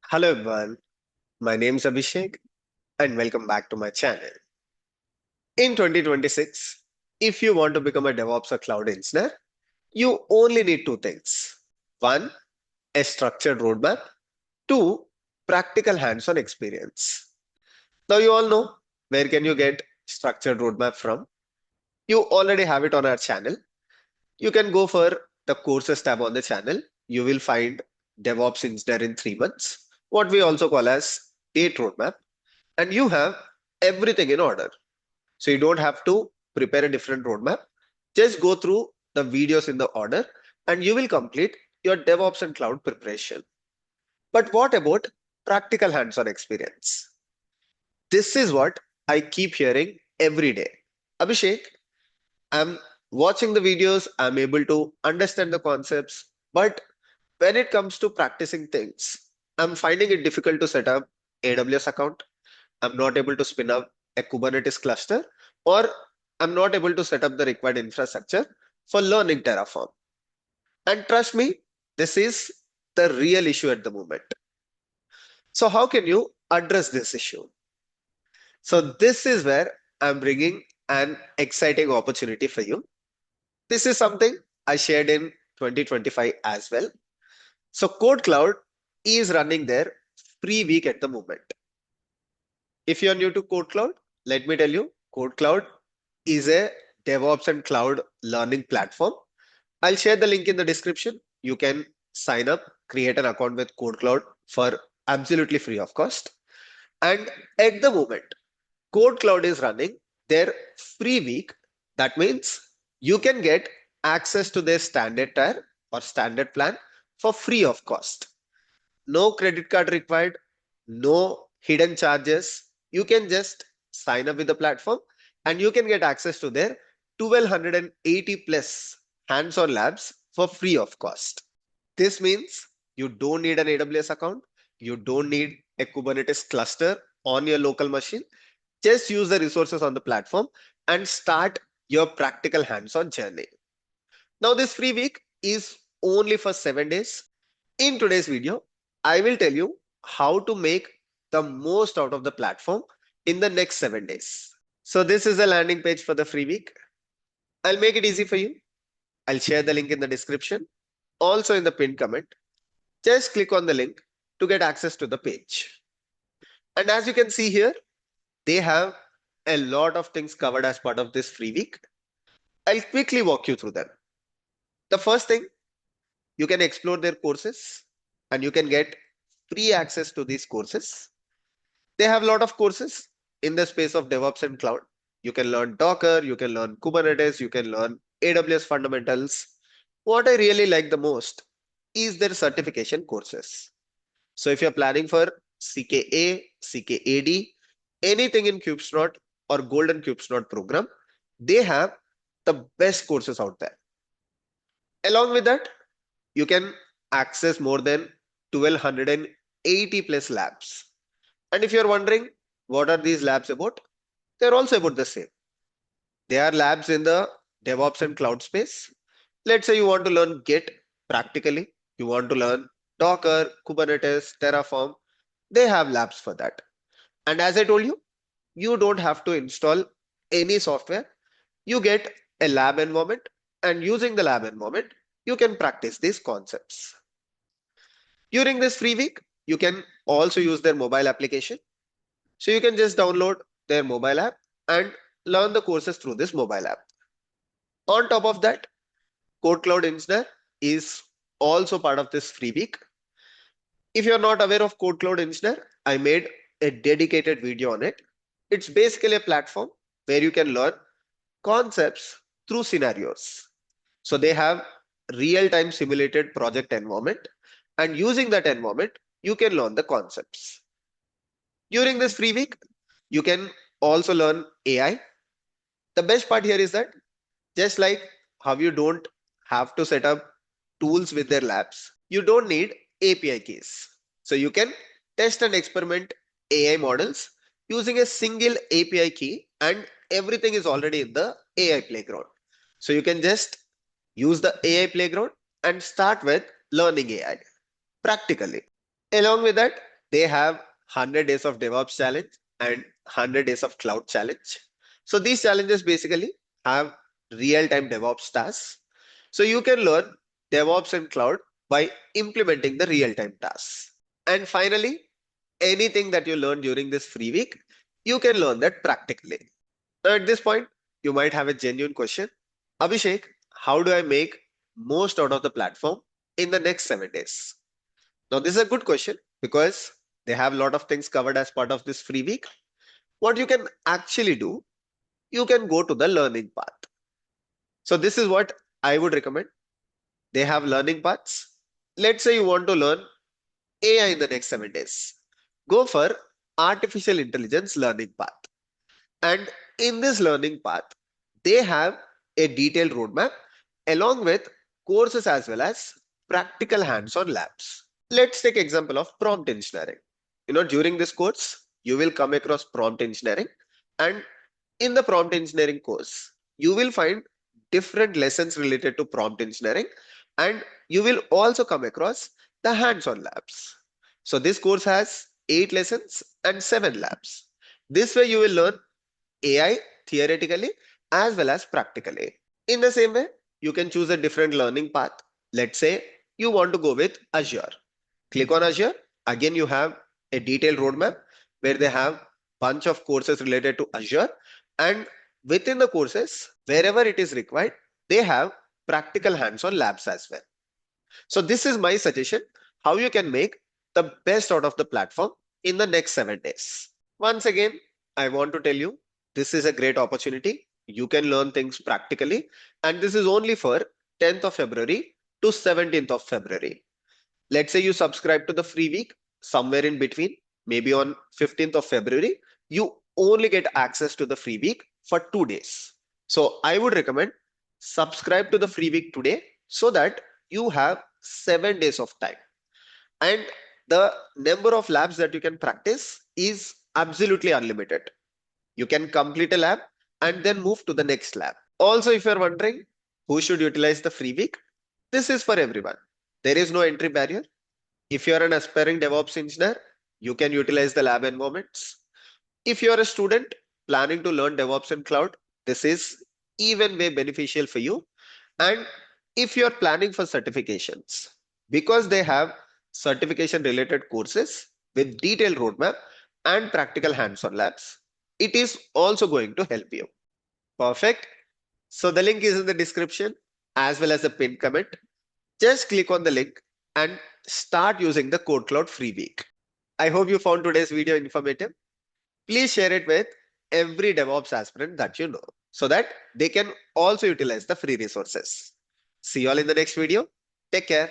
Hello everyone, my name is Abhishek and welcome back to my channel. In 2026, if you want to become a DevOps or cloud engineer, you only need two things. One, a structured roadmap. Two, practical hands-on experience. Now you all know where can you get structured roadmap from? You already have it on our channel. You can go for the courses tab on the channel. You will find DevOps engineer in 3 months, what we also call as date roadmap, and you have everything in order. So you don't have to prepare a different roadmap. Just go through the videos in the order and you will complete your DevOps and cloud preparation. But what about practical hands-on experience? This is what I keep hearing every day. Abhishek, I'm watching the videos, I'm able to understand the concepts, but when it comes to practicing things, I'm finding it difficult to set up AWS account. I'm not able to spin up a Kubernetes cluster, or I'm not able to set up the required infrastructure for learning Terraform. And trust me, this is the real issue at the moment. So, how can you address this issue? So, this is where I'm bringing an exciting opportunity for you. This is something I shared in 2025 as well. So, KodeKloud is running their free week at the moment. If you're new to KodeKloud, let me tell you, KodeKloud is a DevOps and cloud learning platform. I'll share the link in the description. You can sign up, create an account with KodeKloud for absolutely free of cost. And at the moment, KodeKloud is running their free week. That means you can get access to their standard tier or standard plan for free of cost. No credit card required, no hidden charges. You can just sign up with the platform and you can get access to their 1280 plus hands-on labs for free of cost. This means you don't need an AWS account. You don't need a Kubernetes cluster on your local machine. Just use the resources on the platform and start your practical hands-on journey. Now, this free week is only for 7 days. In today's video, I will tell you how to make the most out of the platform in the next 7 days. So this is the landing page for the free week. I'll make it easy for you. I'll share the link in the description, also in the pinned comment. Just click on the link to get access to the page. And as you can see here, they have a lot of things covered as part of this free week. I'll quickly walk you through them. The first thing, you can explore their courses and you can get free access to these courses. They have a lot of courses in the space of DevOps and cloud. You can learn Docker, you can learn Kubernetes, you can learn AWS fundamentals. What I really like the most is their certification courses. So if you're planning for CKA, CKAD, anything in Kubesnot or Golden Kubesnot program, they have the best courses out there. Along with that, you can access more than 1280 plus labs. And if you're wondering, what are these labs about? They're also about the same. They are labs in the DevOps and cloud space. Let's say you want to learn Git practically. You want to learn Docker, Kubernetes, Terraform. They have labs for that. And as I told you, you don't have to install any software. You get a lab environment, and using the lab environment, you can practice these concepts. During this free week, you can also use their mobile application. So you can just download their mobile app and learn the courses through this mobile app. On top of that, KodeKloud Engineer is also part of this free week. If you're not aware of KodeKloud Engineer, I made a dedicated video on it. It's basically a platform where you can learn concepts through scenarios. So they have real-time simulated project environment, and using that environment, you can learn the concepts. During this free week, you can also learn AI. The best part here is that just like how you don't have to set up tools with their labs, you don't need API keys. So you can test and experiment AI models using a single API key, and everything is already in the AI playground. So you can just use the AI playground and start with learning AI practically. Along with that, they have 100 days of DevOps challenge and 100 days of cloud challenge. So these challenges basically have real-time DevOps tasks. So you can learn DevOps and cloud by implementing the real-time tasks. And finally, anything that you learn during this free week, you can learn that practically. Now, at this point, you might have a genuine question. Abhishek, how do I make most out of the platform in the next 7 days? Now, this is a good question because they have a lot of things covered as part of this free week. What you can actually do, you can go to the learning path. So, this is what I would recommend. They have learning paths. Let's say you want to learn AI in the next 7 days. Go for artificial intelligence learning path. And in this learning path, they have a detailed roadmap along with courses as well as practical hands-on labs. Let's take example of prompt engineering. During this course, you will come across prompt engineering, and in the prompt engineering course, you will find different lessons related to prompt engineering, and you will also come across the hands-on labs. So this course has 8 lessons and 7 labs. This way you will learn AI theoretically as well as practically. In the same way, you can choose a different learning path. Let's say you want to go with Azure. Click on Azure. Again, you have a detailed roadmap where they have bunch of courses related to Azure, and within the courses, wherever it is required, they have practical hands-on labs as well. So this is my suggestion how you can make the best out of the platform in the next 7 days. Once again, I want to tell you this is a great opportunity. You can learn things practically, and this is only for 10th of February to 17th of February. Let's say you subscribe to the free week somewhere in between, maybe on 15th of February, you only get access to the free week for 2 days. So I would recommend subscribe to the free week today so that you have 7 days of time. And the number of labs that you can practice is absolutely unlimited. You can complete a lab and then move to the next lab. Also, if you're wondering who should utilize the free week, this is for everyone. There is no entry barrier. If you're an aspiring DevOps engineer, you can utilize the lab environments. If you're a student planning to learn DevOps and cloud, this is even way beneficial for you. And if you're planning for certifications, because they have certification related courses with detailed roadmap and practical hands-on labs, it is also going to help you. Perfect. So the link is in the description as well as a pinned comment. Just click on the link and start using the KodeKloud free week. I hope you found today's video informative. Please share it with every DevOps aspirant that you know so that they can also utilize the free resources. See you all in the next video. Take care.